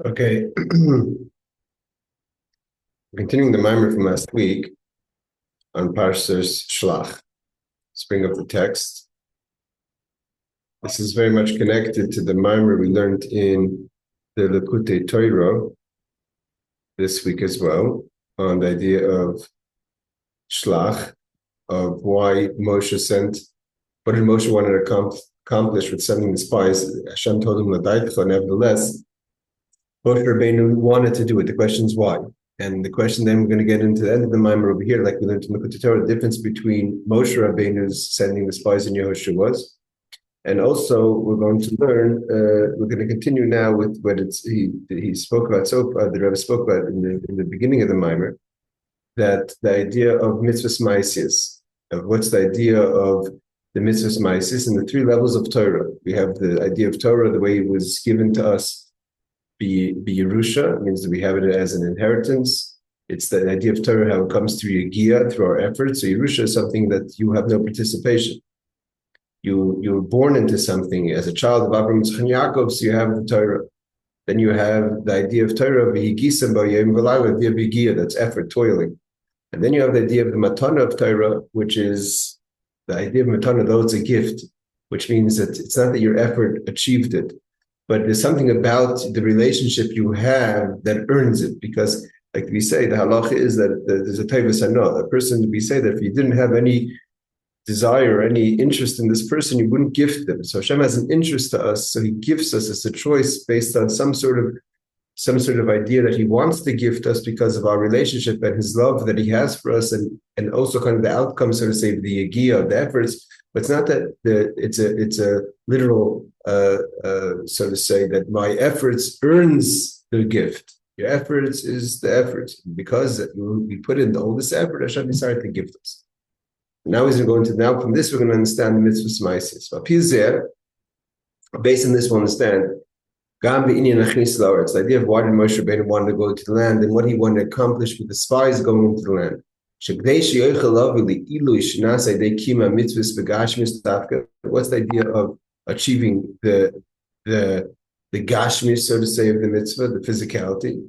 Okay, continuing the Maamar from last week on Parshas Shlach. Let's bring up the text. This is very much connected to the Maamar we learned in the Lekutei Torah this week as well, on the idea of Shlach, of why Moshe sent, what did Moshe want to accomplish with sending the spies. Hashem told him, nevertheless, Moshe Rabbeinu wanted to do it. The question is why? And the question then we're going to get into the end of the Maamar over here, like we learned in the Torah, the difference between Moshe Rabbeinu's sending the spies and Yehoshua's. And also we're going to learn, we're going to continue now with what he spoke about so far, the Rebbe spoke about in the beginning of the Maamar, that the idea of mitzvos ma'asis, of what's the idea of the mitzvos ma'asis and the three levels of Torah. We have the idea of Torah, the way it was given to us, be Yerusha, means that we have it as an inheritance. It's the idea of Torah, how it comes through Yegia, through our efforts. So Yerusha is something that you have no participation. You were born into something as a child of Abraham, Yitzchak, and Yaakov, so you have the Torah. Then you have the idea of Torah, the idea of Yegia, that's effort, toiling. And then you have the idea of the matana of Torah, which is the idea of matana, though it's a gift, which means that it's not that your effort achieved it, but there's something about the relationship you have that earns it. Because, like we say, the halacha is that there's a tevus hana. A person, we say that if you didn't have any desire, any interest in this person, you wouldn't gift them. So Hashem has an interest to us, so He gifts us as a choice based on some sort of idea that He wants to gift us because of our relationship and His love that He has for us, and also kind of the outcome, so to say, the yagia of the efforts. But it's not that it's a literal, so to say, that my efforts earns the gift. Your efforts is the effort. Because we put in all this effort, Hashem decided to gift us. Now from this we're going to understand the mitzvos ma'asis. Based on this, we'll understand the idea of why did Moshe Rabbeinu want to go to the land and what he wanted to accomplish with the spies going into the land. What's the idea of achieving the gashmis, so to say, of the mitzvah, the physicality?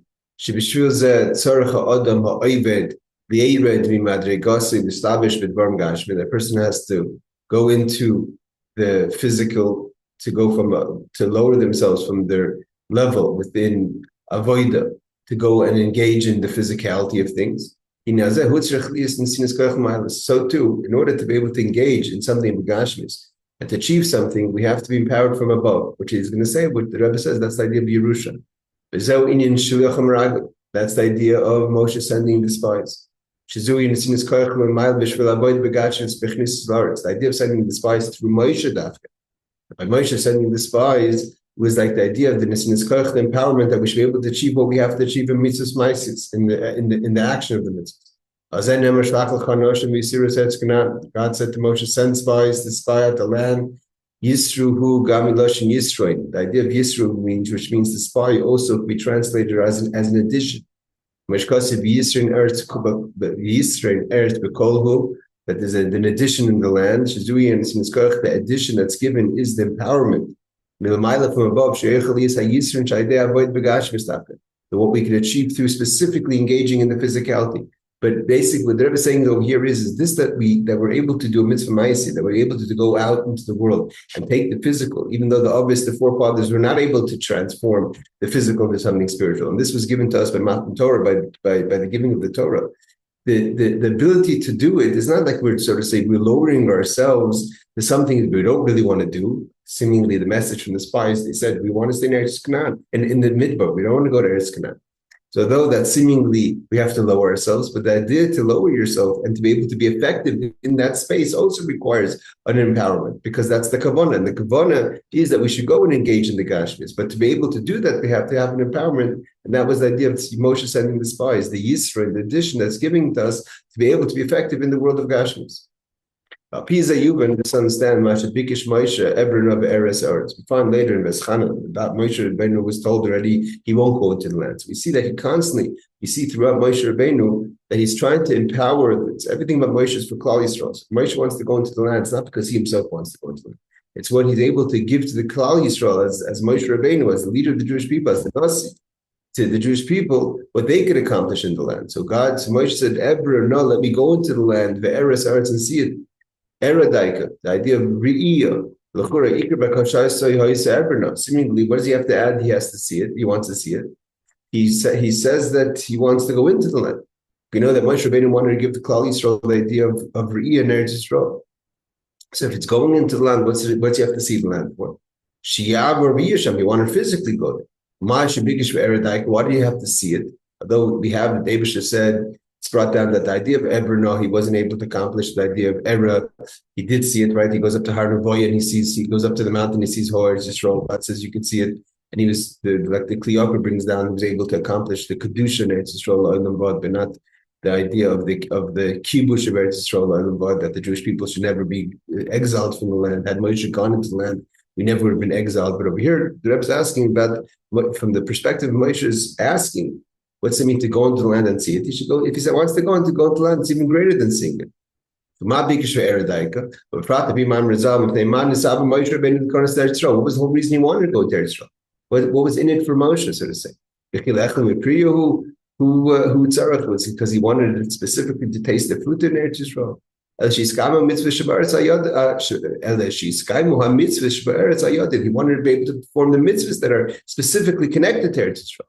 That person has to go into the physical, to go to lower themselves from their level within avoida, to go and engage in the physicality of things. So too, in order to be able to engage in something begashmis and to achieve something, we have to be empowered from above, which he's going to say, what the Rebbe says, that's the idea of Yerusha. That's the idea of Moshe sending the spies. The idea of sending the spies through Moshe Dafka. By Moshe sending the spies was like the idea of the empowerment that we should be able to achieve what we have to achieve in mitzvos ma'asis, in the action of the mitzvahs. God said to Moshe, send spies to spy out the land. Yisruhu gamiloshin Yisroel. The idea of Yisru which means the spy, also could be translated as an addition. That there's an addition in the land. The addition that's given is the empowerment. From above, what we can achieve through specifically engaging in the physicality. But basically, what the Rebbe is saying over here is this, that we're able to do a mitzvah ma'aseh, that we're able to go out into the world and take the physical, even though the forefathers were not able to transform the physical into something spiritual. And this was given to us by Matan Torah, by the giving of the Torah. The ability to do it is not like we're sort of saying we're lowering ourselves to something that we don't really want to do. Seemingly, the message from the spies, they said, we want to stay in Eretz Canaan, and in the midbar, we don't want to go to Eretz Canaan. So though that seemingly we have to lower ourselves, but the idea to lower yourself and to be able to be effective in that space also requires an empowerment, because that's the kavanah. And the kavanah is that we should go and engage in the gashmis. But to be able to do that, we have to have an empowerment. And that was the idea of Moshe sending the spies, the Yisra, the addition that's giving to us to be able to be effective in the world of gashmis. Pisa Yuban, let's understand Masha Bikish Moshe Ebron of Eretz Yisroel. We find later in Veschanan that Moshe Rabbeinu was told already he won't go into the land. So we see that we see throughout Moshe Rabbeinu that he's trying to empower. Everything about Moshe is for Klal Yisrael. So Moshe wants to go into the land. It's not because he himself wants to go into the land. It's what he's able to give to the Klal Yisrael as Moshe Rabbeinu, as the leader of the Jewish people, as the Nasi. to the Jewish people what they could accomplish in the land. So Moshe said, Eber, no, let me go into the land, ve'eres aretz, and see it. Eradaika, the idea of re'iyah. Seemingly, what does he have to add? He has to see it. He wants to see it. He says that he wants to go into the land. We know that Moshe Rabbeinu wanted to give the Klal Yisrael the idea of re'iyah in Eretz Yisroel. So if it's going into the land, what's you have to see the land for? Shiyav or re'iyah, you want to physically go there. Why do you have to see it? Although we have, the Rebbe said, it's brought down that the idea of Eber, no, he wasn't able to accomplish the idea of Era. He did see it, right? He goes up to Har Nevoya and he goes up to the mountain, he sees Eretz Yisroel. God says you can see it. And he was, like the Kliyakar brings down, he was able to accomplish the Kedusha in Eretz Yisroel, but not the idea of the kibush of Eretz Yisroel, that the Jewish people should never be exiled from the land. Had Moshe gone into the land, we never would have been exiled. But over here, the Rebbe is asking about what, from the perspective of Moshe's asking, what's it mean to go into the land and see it? He should go, if he wants to go into the land, it's even greater than seeing it. What was the whole reason he wanted to go to Eretz Yisroel? What was in it for Moshe, so to say? Who tzarach was because he wanted it specifically to taste the fruit in Eretz Yisroel. He wanted to be able to perform the mitzvahs that are specifically connected to Eretz Yisroel.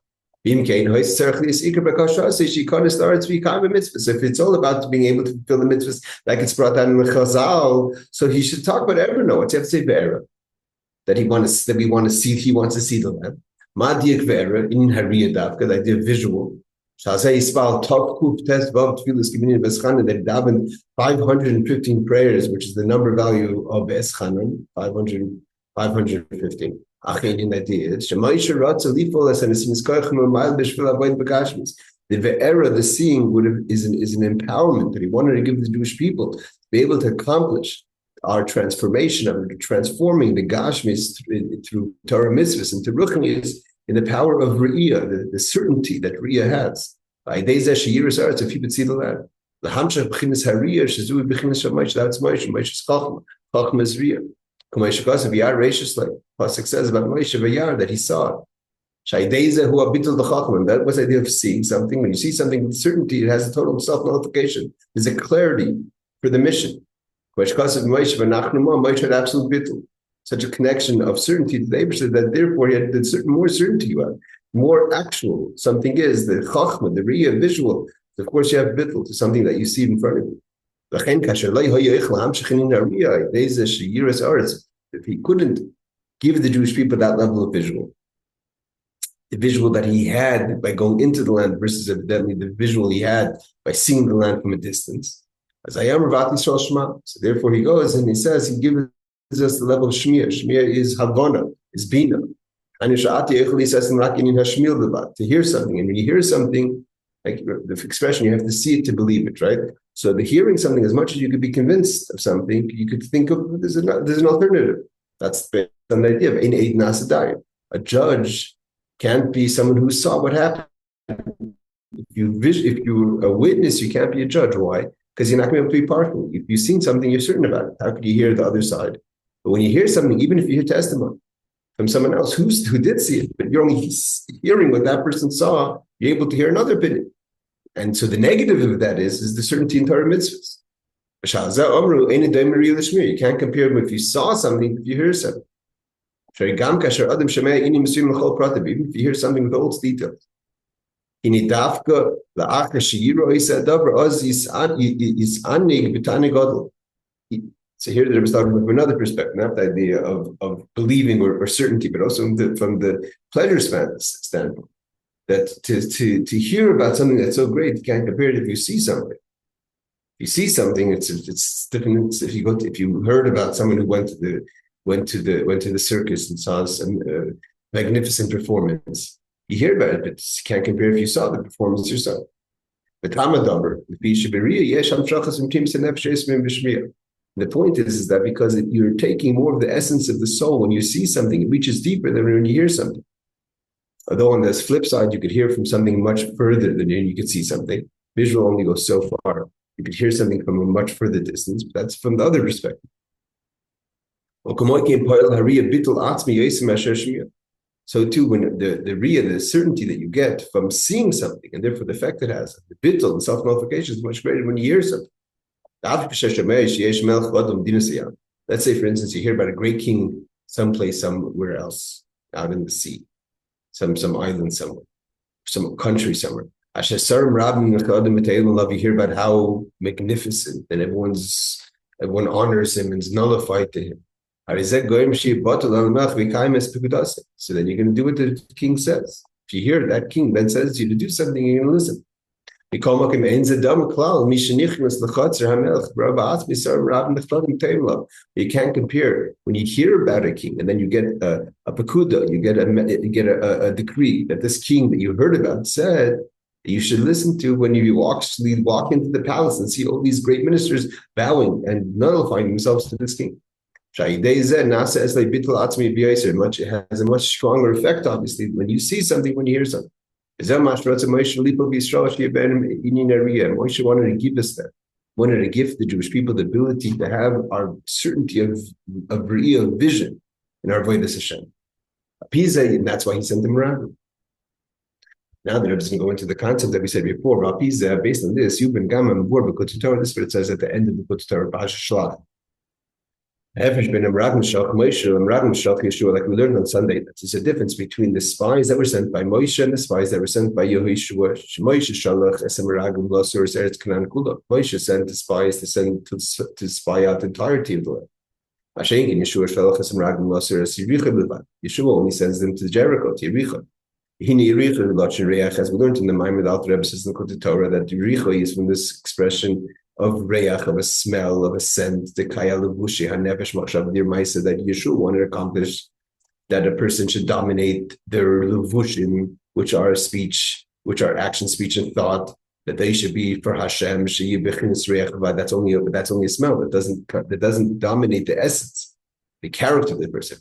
So if it's all about being able to fulfill the mitzvahs like it's brought down in the Chazal, so he should talk about Eber. No, what's you have to say Be'era? That he wants to see the land. Ma'diak Ve'era in Hariyah Davka, the idea of visual. That they daven 515 prayers, which is the number value of Eschanan, 515. The Ve'era, the seeing, is an empowerment that he wanted to give the Jewish people to be able to accomplish our transformation of transforming the Gashmis through Torah mitzvahs into Ruchnis in the power of Re'iyah, the certainty that Re'iyah has. By days if you would see the land. The Hamshach B'chinas Hariyah, Shazui B'chinas Shamash, that's Moshe's Chachma. Chachma is Re'iyah. Kumash Kasav Yar Reishis, like Pasuk says about Moshe Vayar, that he saw it. Shaydeza who abitul the Chachma. That was the idea of seeing something. When you see something with certainty, it has a total self-nullification. There's a clarity for the mission. Kumash Kasav Moshe V'nachnuma, Moshe had absolute bittul. Such a connection of certainty to the Rebbe that therefore he had more certainty you have, more actual something is, the chachma, the real visual. Of course, you have bittul to something that you see in front of you. If he couldn't give the Jewish people that level of visual, the visual that he had by going into the land versus evidently the visual he had by seeing the land from a distance. So therefore he goes and he says, he gives us the level of Shmiya. Shmiya is Havana, is Bina. And to hear something. And when you hear something, like the expression, you have to see it to believe it, right? So the hearing something, as much as you could be convinced of something, you could think of there's an alternative. That's based on the idea of Ein Eid Nasadayim. A judge can't be someone who saw what happened. If you're a witness, you can't be a judge. Why? Because you're not going to be able to be partial. If you've seen something, you're certain about it. How could you hear the other side? But when you hear something, even if you hear testimony from someone else who did see it, but you're only hearing what that person saw, you're able to hear another opinion. And so the negative of that is the certainty in Torah mitzvahs. You can't compare them if you saw something, if you hear something. Even if you hear something with all its details. So here the Rebbe is talking from another perspective, not the idea of believing or certainty, but also from the pleasure standpoint. That to hear about something that's so great, you can't compare it if you see something. If you see something, it's different. If you heard about someone who went to the circus and saw some magnificent performance, you hear about it, but you can't compare if you saw the performance yourself. But the point is that because you're taking more of the essence of the soul, when you see something, it reaches deeper than when you hear something. Although on this flip side, you could hear from something much further than you could see something. Visual only goes so far. You could hear something from a much further distance, but that's from the other perspective. So too, when the riyah, the certainty that you get from seeing something, and therefore the effect it has, the bittul and self-nullification is much greater when you hear something. Let's say, for instance, you hear about a great king someplace, somewhere else, out in the sea, some island somewhere, some country somewhere. You hear about how magnificent, and everyone honors him and is nullified to him. So then you're going to do what the king says. If you hear that king then says to you to do something, you're going to listen. You can't compare when you hear about a king and then you get a pakuda, you get a decree that this king that you heard about said you should listen to when you walk into the palace and see all these great ministers bowing and nullifying themselves to this king. It has a much stronger effect, obviously, when you see something, when you hear something. Moshe wanted to give us that, wanted to give the Jewish people the ability to have our certainty of vision in our avodas Hashem. And that's why he sent them around. Now the Rebbe is going to go into the concept that we said before. Based on this, you've been gamma and born because this is what it says at the end of the Torah, Shlach. Like we learned on Sunday, there's a difference between the spies that were sent by Moshe and the spies that were sent by Yehoshua. Moshe sent the spies to spy out the entirety of the land. Yeshua only sends them to Jericho, to Yericho. As we learned in the Maamar, the Rebbe says in the Torah that Yericho is from this expression of reach, of a smell, of a scent, the kaya levushi hanevesh machshav dirmaisa, that Yeshua wanted to accomplish, that a person should dominate their levushim, which are speech, which are action, speech, and thought, that they should be for Hashem. That's only a smell. That doesn't dominate the essence, the character of the person.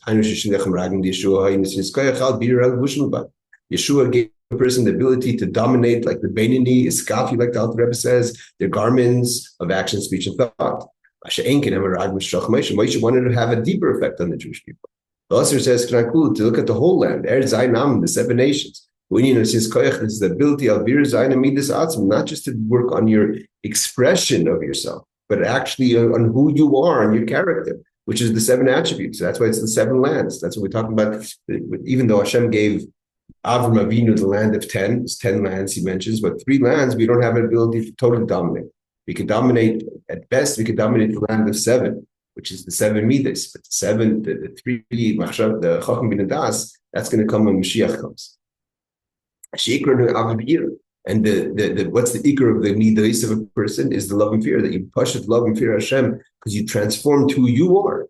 Yeshua gave a person the ability to dominate, like the Beinoni, Iskafi, like the Rebbe says, their garments of action, speech, and thought. Moshe wanted to have a deeper effect on the Jewish people. The author says, to look at the whole land, Eretz Yisroel, the 7 nations. This is the ability of not just to work on your expression of yourself, but actually on who you are and your character, which is the 7 attributes. That's why it's the 7 lands. That's what we're talking about. Even though Hashem gave Avram Avinu the land of 10, it's 10 lands he mentions, but 3 lands we don't have an ability to totally dominate. We could dominate, at best, we could dominate the land of 7, which is the 7 midas. But the 7, the 3 machshav, the chacham bin das, that's going to come when Mashiach comes. And the what's the ikar of the midas of a person is the love and fear, that you push with love and fear Hashem because you transform to who you are.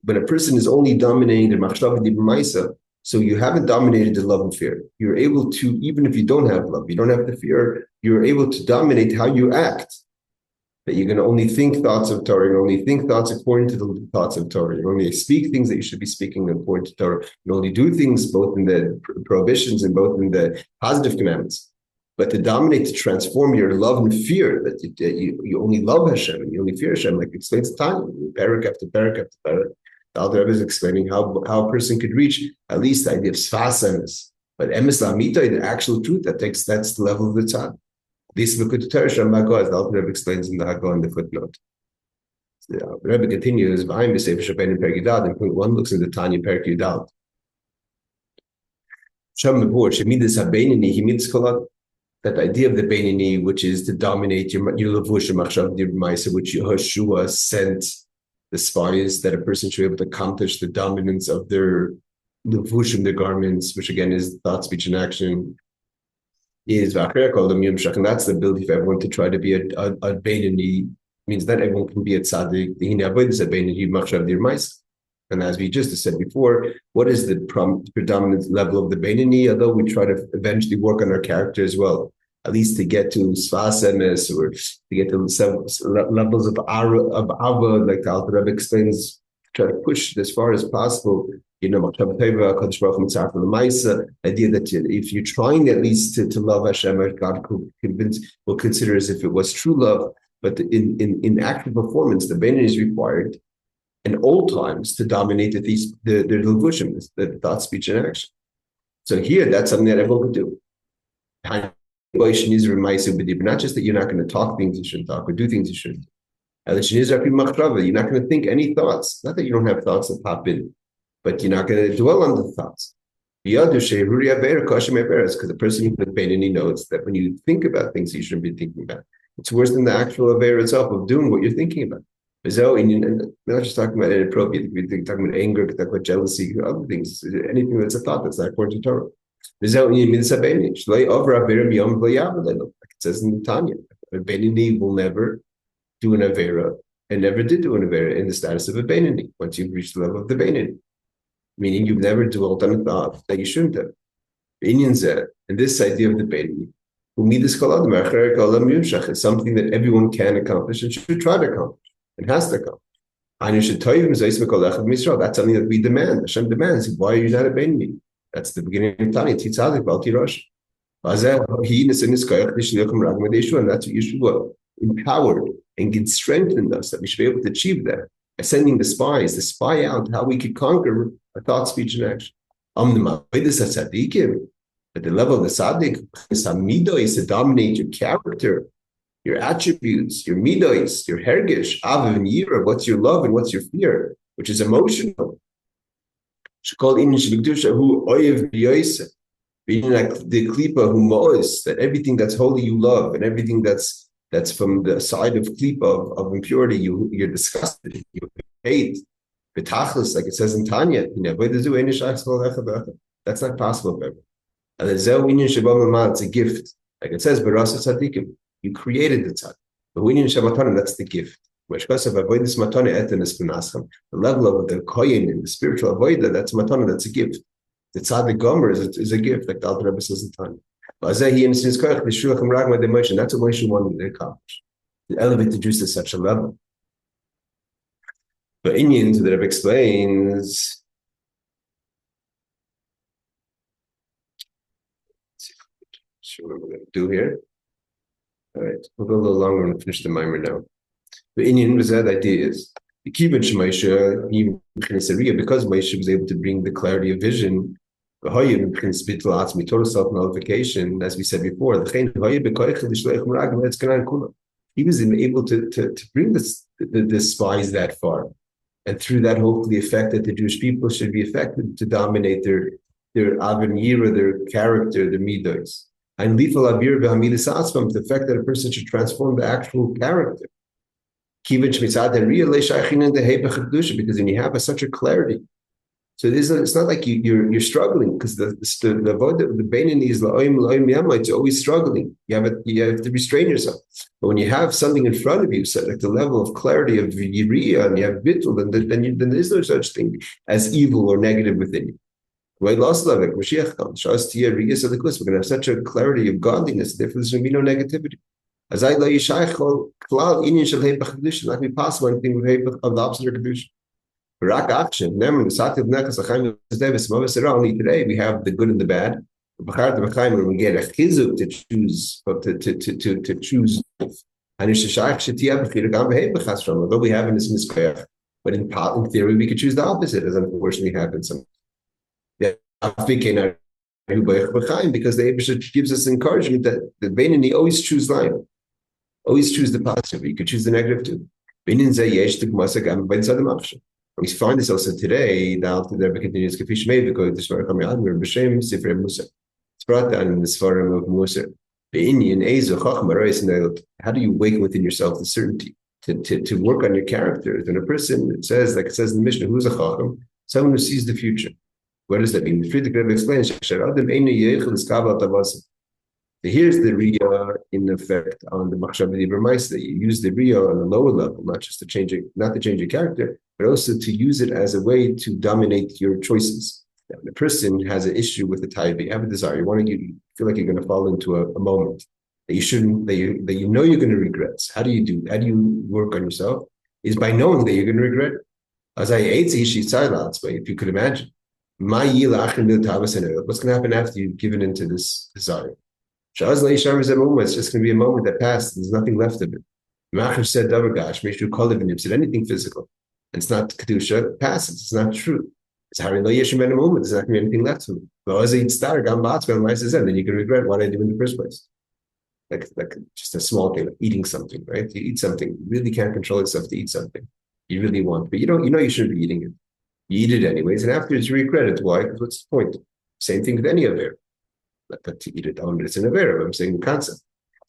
But a person is only dominating the machshav and the brmaisa. So you haven't dominated the love and fear. You're able to, even if you don't have love, you don't have the fear, you're able to dominate how you act. That you're going to only think thoughts of Torah, you only think thoughts according to the thoughts of Torah. You only speak things that you should be speaking according to Torah. You only do things both in the prohibitions and both in the positive commandments. But to dominate, to transform your love and fear, that you only love Hashem and you only fear Hashem, like it explains time, parak after parak after parak. The Alter Rebbe is explaining how a person could reach at least the idea of sfas emes. But emes la'amita, the actual truth, that's the level of the tzad. This is the Torah as the Alter Rebbe explains in the Haggadah in the footnote. So the Rebbe continues, and point 1 looks at the Tanya Perek Yudal. That idea of the Beinoni, which is to dominate your levush machshav d'maisa, which Yehoshua sent the spies, that a person should be able to accomplish the dominance of their levushim, their garments, which again is thought, speech, and action, is v'achrer kol dam yimshach, and that's the ability for everyone to try to be a Beinoni. Means that everyone can be a tzaddik. The hine avodas a Beinoni machshav d'maisa. And as we just said before, what is the predominant level of the Beinoni? Although we try to eventually work on our character as well, at least to get to sfas emes, or to get to levels of ava, like the Alter Rebbe explains, try to push as far as possible. Idea that if you're trying at least to love Hashem, God will consider as if it was true love. But in active performance, the Beinoni is required in old times to dominate the levushim, the thought, speech, and action. So here, that's something that everyone could do. But not just that you're not going to talk things you shouldn't talk or do things you shouldn't do. You're not going to think any thoughts. Not that you don't have thoughts that pop in, but you're not going to dwell on the thoughts. Because the person who put Beinoni knows that when you think about things you shouldn't be thinking about, it's worse than the actual Avera itself of doing what you're thinking about. We're not just talking about inappropriate, we're talking about anger, talking about jealousy, other things, anything that's a thought that's not according to Torah. Like it says in Tanya, Beinoni will never do an Avera and never did do an Avera in the status of a Beinoni once you've reached the level of the Beinoni. Meaning you've never dwelt on a thought that you shouldn't have. And this idea of the Beinoni, is something that everyone can accomplish and should try to accomplish and has to accomplish. That's something that we demand. Hashem demands. Why are you not a Beinoni? That's the beginning of Tanya. Tzaddik, and that's what Yehoshua empowered and get strengthened us that we should be able to achieve that. By sending the spies to spy out how we could conquer our thought, speech, and action. At the level of the Tzaddik, is to dominate your character, your attributes, your midos, your hergish, aviv and yira, what's your love and what's your fear, which is emotional. Being like the klipa who mois, that everything that's holy you love, and everything that's from the side of klipa of impurity you're disgusted, you hate. Betachlis, like it says in Tanya, that's not possible for everyone. And it's a gift. Like it says, Tzaddikim, you created the tzaddik. But when you that's the gift. The level of the koyin in the spiritual avodah, that's matana, that's a gift. The tzaddik gomer is a gift, like the Alter Rebbe says in Tanya. That's what Moshe wanted to accomplish. To elevate the Jews to such a level. But Indians that Rebbe explains, sure what we're going to do here. All right, we'll go a little longer and finish the Maamar now. The Indian was that idea is the Kibbutz Moshe, because Moshe was able to bring the clarity of vision, total self-nullification, as we said before. He was able to bring the spies that far. And through that, hopefully, affect that the Jewish people should be affected to dominate their aven yira, their character, their midos. And the fact that a person should transform the actual character. Because when you have such a clarity, so it's not like you're struggling, because the Beinoni is it's always struggling. You have to restrain yourself. But when you have something in front of you, so like the level of clarity of Yiriya, and you have Bittul, then there is no such thing as evil or negative within you. We're going to have such a clarity of godliness, therefore there's going to be no negativity. Not be possible anything of the opposite of Kedusha. Only today we have the good and the bad. When we get a chizuk to choose although we have in this mitzvah, but in theory we could choose the opposite, as unfortunately happens sometimes. Because the Eibusha gives us encouragement that the Beinoni always choose life, always choose the positive. You could choose the negative too. We find this also today. Now the Rebbe continues, it's brought down in the Sfarim of Musa. How do you awaken within yourself the certainty to work on your character? When a person says, like it says in the Mishnah, who's a chacham? Someone who sees the future. What does that mean? The Friedrich Rebbe explains, here's the Riyah in effect on the Machshav D'Iber that you use the Riyah on a lower level, not just to change it, not to change your character, but also to use it as a way to dominate your choices. Now, when a person has an issue with the taiva, you have a desire, you feel like you're going to fall into a moment that you shouldn't, that you know you're going to regret. How do you work on yourself? Is by knowing that you're going to regret it. As I ate, if you could imagine. What's going to happen after you've given into this desire? It's just going to be a moment that passed. There's nothing left of it. Maamar said, said anything physical. And it's not Kedusha, passes. It's not true. It's Hari Lo Yeshim in a moment. There's not going to be anything left to me. Then you can regret what I did in the first place. Like just a small thing, like eating something, right? You eat something, you really can't control yourself to eat something you really want, but you know you shouldn't be eating it. You eat it anyways, and afterwards you regret it. Why? Because what's the point? Same thing with any Avera. But to eat it, it's an Avera. I'm saying the concept.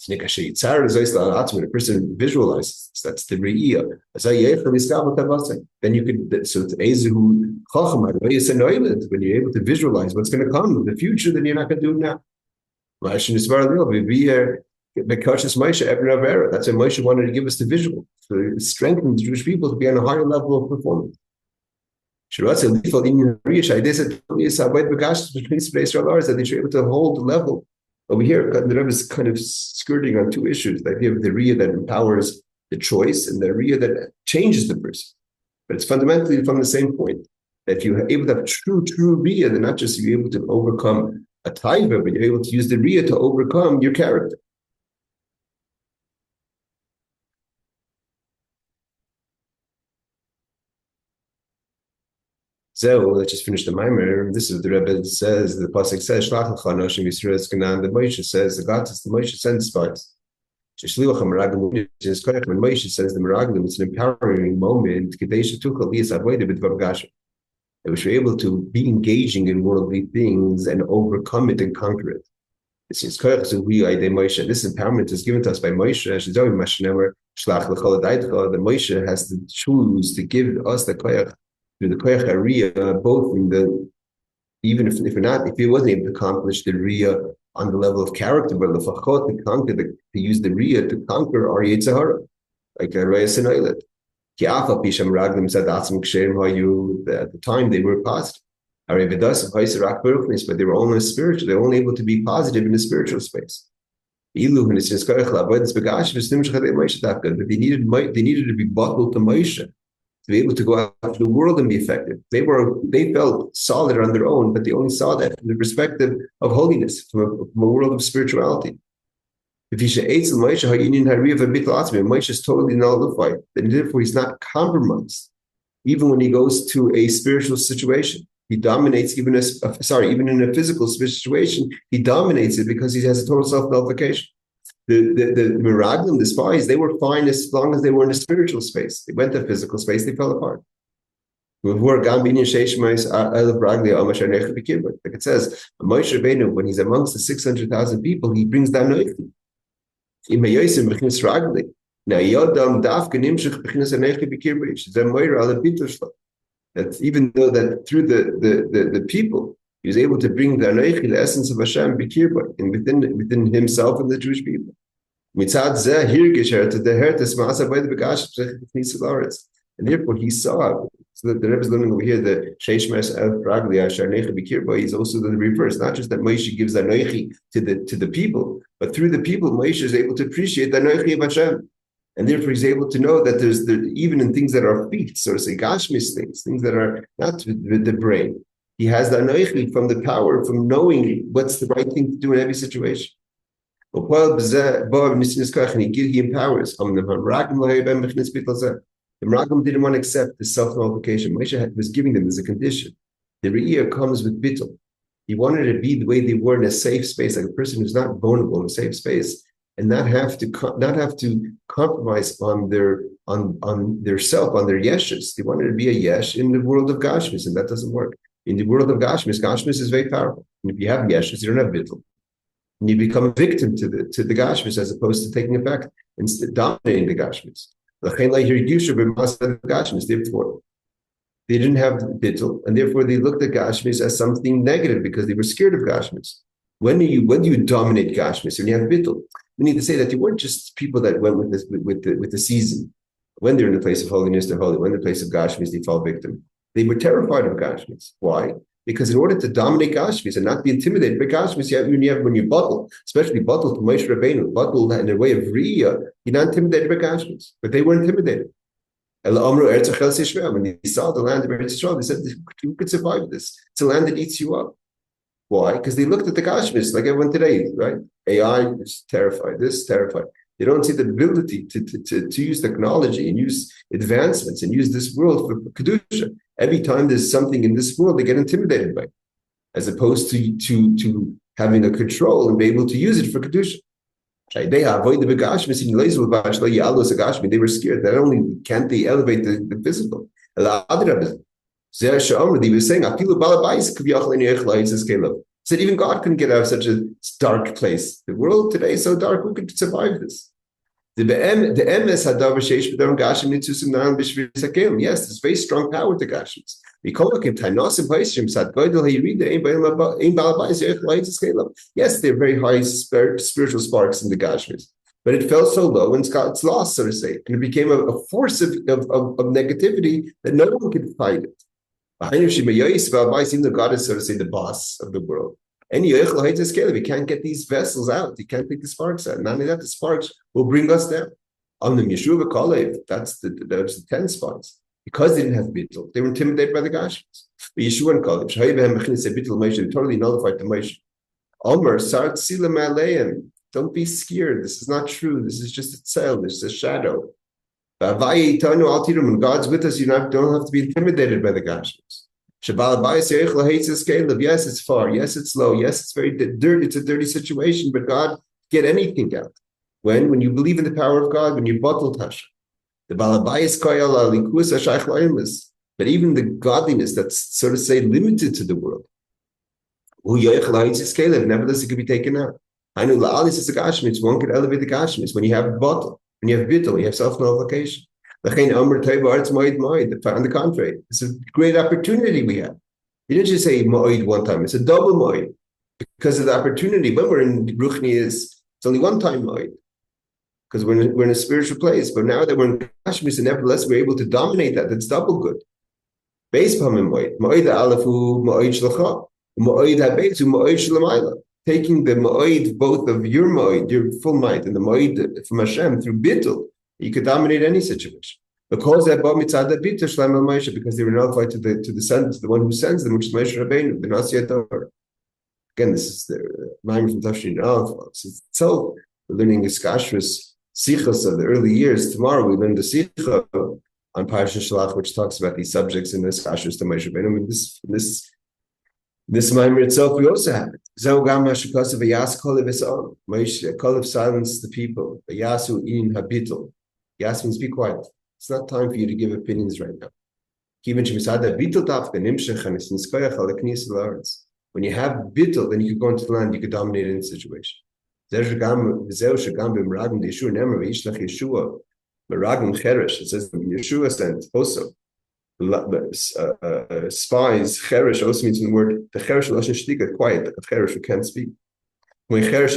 The person visualizes that's the Re'iyah. Then you could, so it's Ezehu Chacham, when you're able to visualize what's going to come in the future, then you're not going to do it now. That's why Moshe wanted to give us the visual, to strengthen the Jewish people to be on a higher level of performance. That they should be able to hold the level. Over here, the Rebbe is kind of skirting on two issues. The idea of the Riyah that empowers the choice and the Riyah that changes the person. But it's fundamentally from the same point. That if you're able to have true Riyah, then not just you're able to overcome a taiva, but you're able to use the Riyah to overcome your character. So let's just finish the Maamar. This is what the Rebbe says. The pasuk says, "Shlach Lecha Anashim Yisrael Kanan." The Moshe says, the God says, the Moshe sends spies. When Moshe says the Meraglim, it's an empowering moment. That we should be able to be engaging in worldly things and overcome it and conquer it. This empowerment is given to us by Moshe. The Moshe has to choose to give us the koyach through the koyach hariyah, both in the, even if he wasn't able to accomplish the riyah on the level of character, but lefachot to use the riyah to conquer our Yetzirah, like a rayas and oilet. At the time they were positive. But they were only spiritual, they were only able to be positive in the spiritual space. But they needed to be bottled to Moshe to be able to go out to the world and be effective. They felt solid on their own, but they only saw that from the perspective of holiness, from a world of spirituality. If Moshe is totally nullified, then therefore he's not compromised. Even when he goes to a spiritual situation, he dominates. Even in a physical situation, he dominates it because he has a total self-nullification. The Meraglim, the spies, they were fine as long as they were in a spiritual space. They went to physical space, they fell apart. Like it says, Moshe Rabbeinu, when he's amongst the 600,000 people, he brings down noichim. That even though that through the people, he was able to bring the Anoichi, the essence of Hashem, Bikirba, and within himself and the Jewish people. And therefore he saw, so that the Rebbe is learning over here, the Sheishmes El Ragli Asher Neicha Bikirba, he's also the reverse, not just that Moshe gives the Anoichi to the people, but through the people, Moshe is able to appreciate the Anoichi of Hashem. And therefore he's able to know that there's even in things that are feet, so to say, gashmis things that are not with the brain. He has the anoichi from the power, from knowing what's the right thing to do in every situation. And he empowers. The Meraglim didn't want to accept the self-nullification. Moshe was giving them as a condition. The Re'iyah comes with bittul. He wanted to be the way they were in a safe space, like a person who's not vulnerable in a safe space, and not have to compromise on their self, on their yeshus. They wanted to be a yesh in the world of gashmis, and that doesn't work. In the world of gashmis is very powerful. And if you have yeshus, you don't have bittul, and you become a victim to the gashmis as opposed to taking effect and dominating the gashmis. Therefore, they didn't have bittul, and therefore they looked at gashmis as something negative because they were scared of gashmis. When do you dominate gashmis? When you have bittul, we need to say that you weren't just people that went with the season. When they're in the place of holiness, they're holy. When they're in the place of gashmis, they fall victim. They were terrified of gashmis. Why? Because in order to dominate gashmis and not be intimidated by gashmis, when you bottle, especially bottle to Moshe Rabbeinu, bottle in a way of riyah, you're not intimidated by gashmis. But they were intimidated. When they saw the land of Eretz Yisroel, they said, "Who could survive this? It's a land that eats you up." Why? Because they looked at the gashmis like everyone today, right? AI is terrified. This terrified. They don't see the ability to use technology and use advancements and use this world for Kedusha. Every time there's something in this world, they get intimidated by it, as opposed to having a control and be able to use it for Kedusha. They were scared. Not only can't they elevate the physical, they were saying, said even God couldn't get out of such a dark place. The world today is so dark, who could survive this? Yes, there's very strong power to Gashmis. Yes, they're very high spiritual sparks in the Gashmis, but it fell so low and it's lost, so to say, and it became a force of negativity that no one could fight it. Even though God is, so to say, the boss of the world. And we can't get these vessels out. You can't take the sparks out. Not only that, the sparks will bring us down. On the Yeshua Kalev, that's the 10 spies. Because they didn't have bittul, they were intimidated by the Gashmis. But Yeshua and Kalev, they totally nullified the Moshe. Alma D'Isgalya, don't be scared. This is not true. This is just a tzel. This is a shadow. When God's with us, you don't have to be intimidated by the Gashmis. Yes, it's far. Yes, it's low. Yes, it's very dirty. It's a dirty situation, but God get anything out. When you believe in the power of God, when you bottle Hashem. The balabayis koyal alikus ashayich la'imus. But even the godliness that's, so to say, limited to the world. Nevertheless, it could be taken out. I know la'alis is a Gashmis. One could elevate the Gashmis when you have bottle. When you have bittul, you have self-nullification. On the contrary, it's a great opportunity we have. You didn't just say ma'id one time, it's a double ma'id. Because of the opportunity. When we're in Ruchni, it's only one time ma'id. Because we're in a spiritual place. But now that we're in Kashmir, and nevertheless we're able to dominate that, that's double good. Base pamim ma'id. Ma'id ha'alafu ma'id shlecha. Ma'id ha'beitu ma'id shlemayla. Taking the ma'id, both of your ma'id, your full might, and the ma'id from Hashem through bittul, you could dominate any situation. Because they were nullified to the sentence, the one who sends them, which is Moshe Rabbeinu, the Nasi Torah. Again, this is the Maamar from Tafshin Aleph. So we're learning Iskashrus Sichos of the early years. Tomorrow we learn the Sicha on Parashat Shlach, which talks about these subjects in the Iskashrus to Moshe Rabbeinu. I mean, this Maamar itself, we also have it. Moshe Kalev silenced the people. Yasu in habitul. Yas means be quiet. It's not time for you to give opinions right now. When you have bittul, then you could go into the land, you could dominate any situation. It says Yehoshua sent also spies. Cheresh also means in the word the cheresh lashon shtika, quiet. The cheresh who can't speak. When cheresh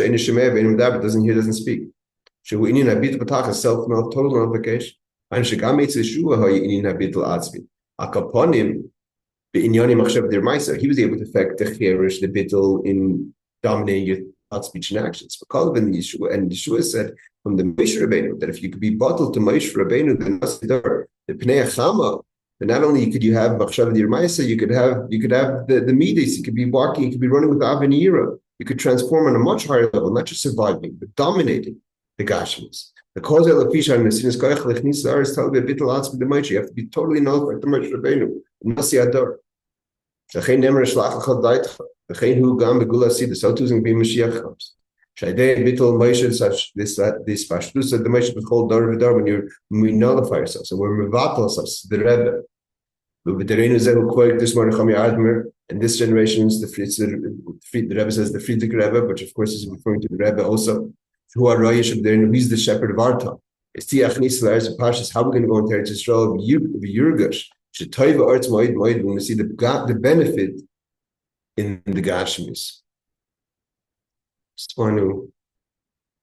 doesn't hear, doesn't speak. Self total nullification. He was able to affect the cherish, the bittul in dominating your thought, speech, and actions. And Yeshua said from the Moshe Rabbeinu that if you could be bottled to Moshe Rabbeinu, the Pnei Chama, then not only could you have machshav d'irmaisa, you could have the midas. You could be walking, you could be running with avenira. You could transform on a much higher level, not just surviving, but dominating the Gashmis. The cause of the fish and the sinas koyach lechnis is tell me a bit lots with the Moshe. You have to be totally nullified to Moshe Rabbeinu. Nasi ador. Shechein nemer shlach lecha daitcha. Shechein hu gam begula sid. So too is be Mashiach comes. Shaydei bittul Moshe such this pashdus of the Moshe b'chol dar v'dar when we nullify ourselves and we're mevatel ourselves. The Rebbe. V'v'derenu zehu koyach this morning chami admer. And this generation is the Rebbe says the Friedrich Rebbe, which of course is referring to the Rebbe also. Who are Royesh there, and he's the shepherd of our tongue. It's Tiachnis Lars and Pashas. How are we going to go into Eretz Yisroel? Yurgash. Shetoiva Arts Moed Moed. When we see the benefit in the Gashmis. Just want to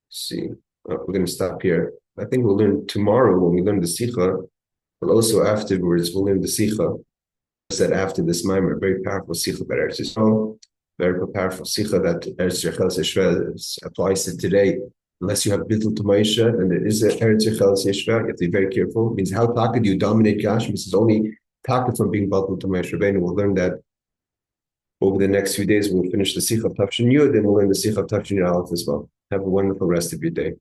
see. We're going to stop here. I think we'll learn tomorrow when we learn the Sicha, but also afterwards we'll learn the Sicha. I said after this Maamar, very powerful Sicha about Eretz Yisroel. Very powerful Sicha that Eretz Yisroel applies to today. Unless you have bittul to Moshe, and there is a Eretz Yisroel, you have to be very careful. It means how taka do you dominate Gashmis is only taka from being bittul to Moshe Rabbeinu. We'll learn that over the next few days. We'll finish the Sicha of Tafshin Yud, then we'll learn the Sicha of Tafshin Yud Aleph as well. Have a wonderful rest of your day.